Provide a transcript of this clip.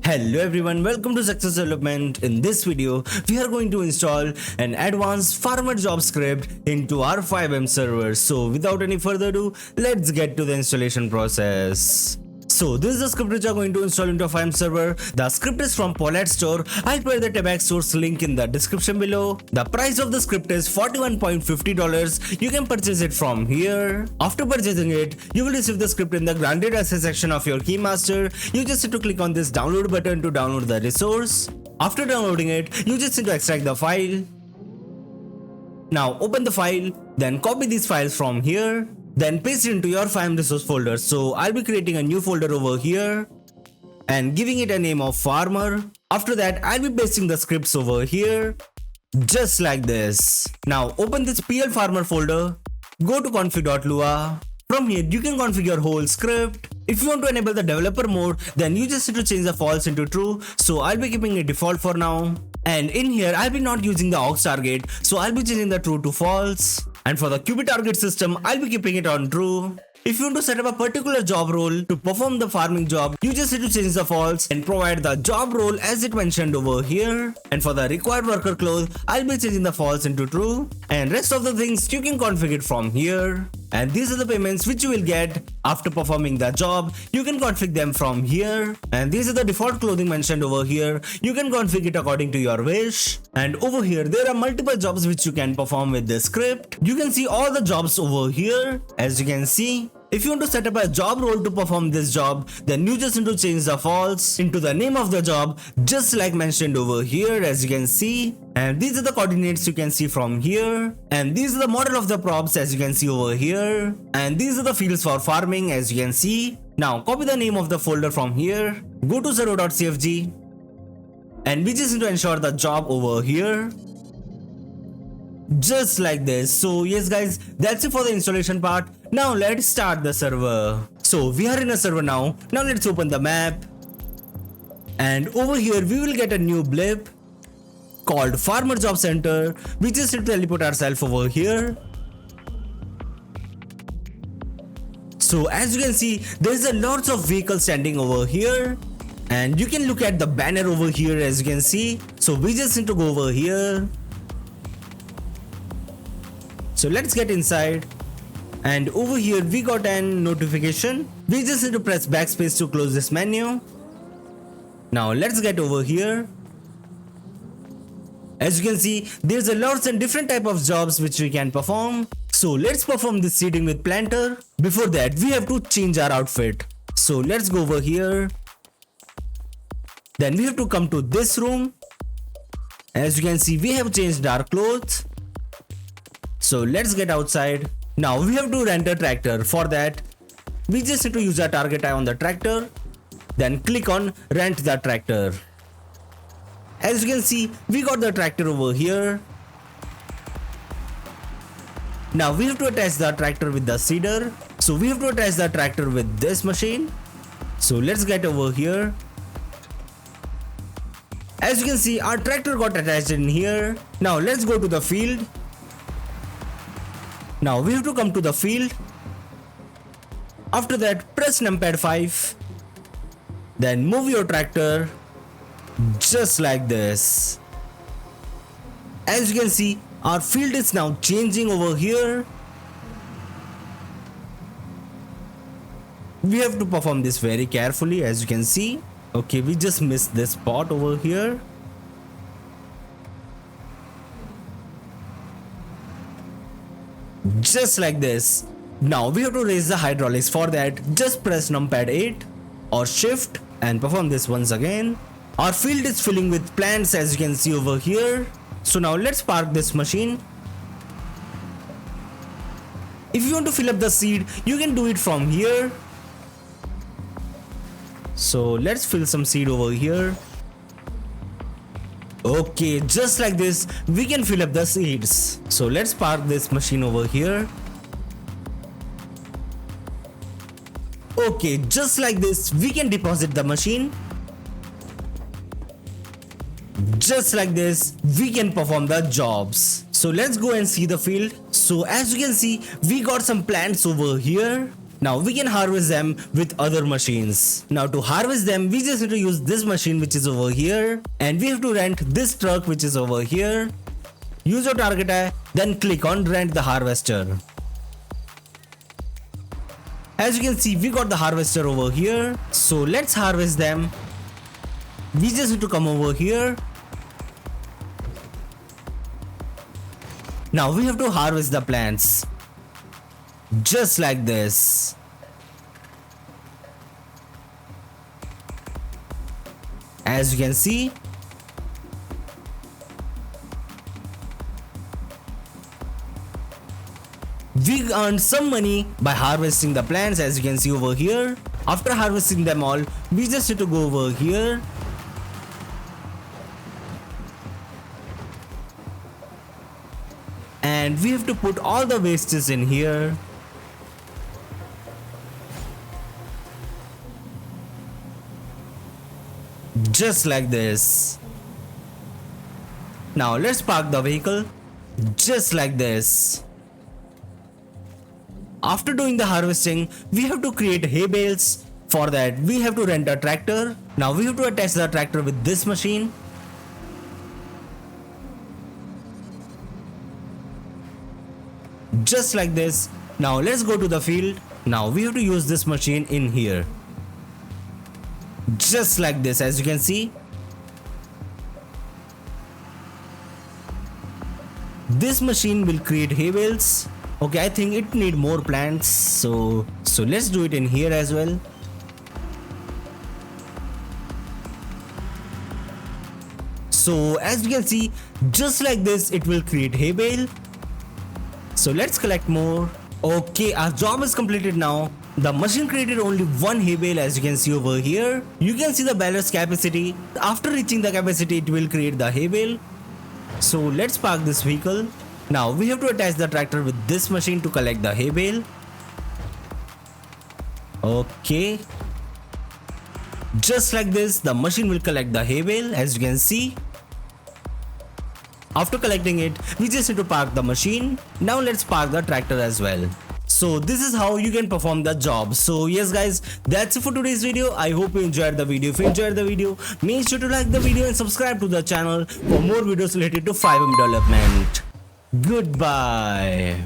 Hello everyone, welcome to Zexus Development. In this video, we are going to install an advanced farmer job script into our FiveM server. So without any further ado, let's get to the installation process. So this is the script which we are going to install into a FiveM server. The script is from Polat store. I'll provide the tabak source link in the description below. The price of the script is $41.50. You can purchase it from here. After purchasing it, you will receive the script in the granted access section of your Keymaster. You just need to click on this download button to download the resource. After downloading it, you just need to extract the file. Now open the file, then copy these files from here. Then paste it into your FiveM resource folder. So I'll be creating a new folder over here and giving it a name of farmer. After that, I'll be pasting the scripts over here just like this. Now open this PL farmer folder, go to config.lua. From here, you can configure your whole script. If you want to enable the developer mode, then you just need to change the false into true. So I'll be keeping it default for now. And in here, I'll be not using the aux target. So I'll be changing the true to false. And for the QB target system, I'll be keeping it on true. If you want to set up a particular job role to perform the farming job, you just need to change the false and provide the job role as it mentioned over here. And for the required worker clothes, I'll be changing the false into true. And rest of the things you can configure it from here. And these are the payments which you will get after performing the job. You can configure them from here. And these are the default clothing mentioned over here. You can configure it according to your wish. And over here, there are multiple jobs which you can perform with this script. You can see all the jobs over here, as you can see. If you want to set up a job role to perform this job, then you just need to change the false into the name of the job, just like mentioned over here, as you can see. And these are the coordinates you can see from here. And these are the model of the props, as you can see over here. And these are the fields for farming, as you can see. Now copy the name of the folder from here, go to server.cfg, and we just need to ensure the job over here. Just like this. So yes guys, that's it for the installation part. Now let's start the server. So we are in a server now. Now let's open the map. And over here we will get a new blip called Farmer Job Center. We just need to teleport ourselves over here. So as you can see, there's a lots of vehicles standing over here. And you can look at the banner over here, as you can see. So we just need to go over here. So let's get inside. And over here we got an notification. We just need to press backspace to close this menu. Now let's get over here. As you can see, there's a lots and different type of jobs which we can perform. So let's perform this seeding with planter. Before that, we have to change our outfit. So let's go over here. Then we have to come to this room. As you can see, we have changed our clothes. So let's get outside. Now we have to rent a tractor. For that, we just need to use our target eye on the tractor. Then click on rent the tractor. As you can see, we got the tractor over here. Now we have to attach the tractor with the seeder. So we have to attach the tractor with this machine. So let's get over here. As you can see, our tractor got attached in here. Now let's go to the field. Now we have to come to the field. After that, press numpad 5. Then move your tractor just like this. As you can see, our field is now changing over here. We have to perform this very carefully, as you can see. Okay, we just missed this spot over here. Just like this. Now we have to raise the hydraulics. For that, just press numpad 8 or shift and perform this once again. Our field is filling with plants, as you can see over here. So now let's park this machine. If you want to fill up the seed, you can do it from here. So let's fill some seed over here. Okay, just like this, we can fill up the seeds. So let's park this machine over here. Okay, just like this, we can deposit the machine. Just like this, we can perform the jobs. So let's go and see the field. So as you can see, we got some plants over here. Now we can harvest them with other machines. Now to harvest them, we just need to use this machine which is over here, and we have to rent this truck which is over here. Use your target eye, then click on rent the harvester. As you can see, we got the harvester over here. So let's harvest them. We just need to come over here. Now we have to harvest the plants. Just like this. As you can see, we earned some money by harvesting the plants, as you can see over here. After harvesting them all, we just need to go over here. And we have to put all the wastes in here. Just like this. Now let's park the vehicle. Just like this. After doing the harvesting, we have to create hay bales. For that, we have to rent a tractor. Now we have to attach the tractor with this machine. Just like this. Now let's go to the field. Now we have to use this machine in here. Just like this, as you can see. This machine will create hay bales. Okay, I think it need more plants, so let's do it in here as well. So as you can see, just like this, it will create hay bale. So let's collect more. Okay, our job is completed now. The machine created only one hay bale, as you can see over here. You can see the baler's capacity. After reaching the capacity, it will create the hay bale. So let's park this vehicle. Now we have to attach the tractor with this machine to collect the hay bale. Okay. Just like this, the machine will collect the hay bale, as you can see. After collecting it, we just need to park the machine. Now let's park the tractor as well. So this is how you can perform the job. So yes guys, that's it for today's video. I hope you enjoyed the video. If you enjoyed the video, make sure to like the video and subscribe to the channel for more videos related to FiveM development. Goodbye.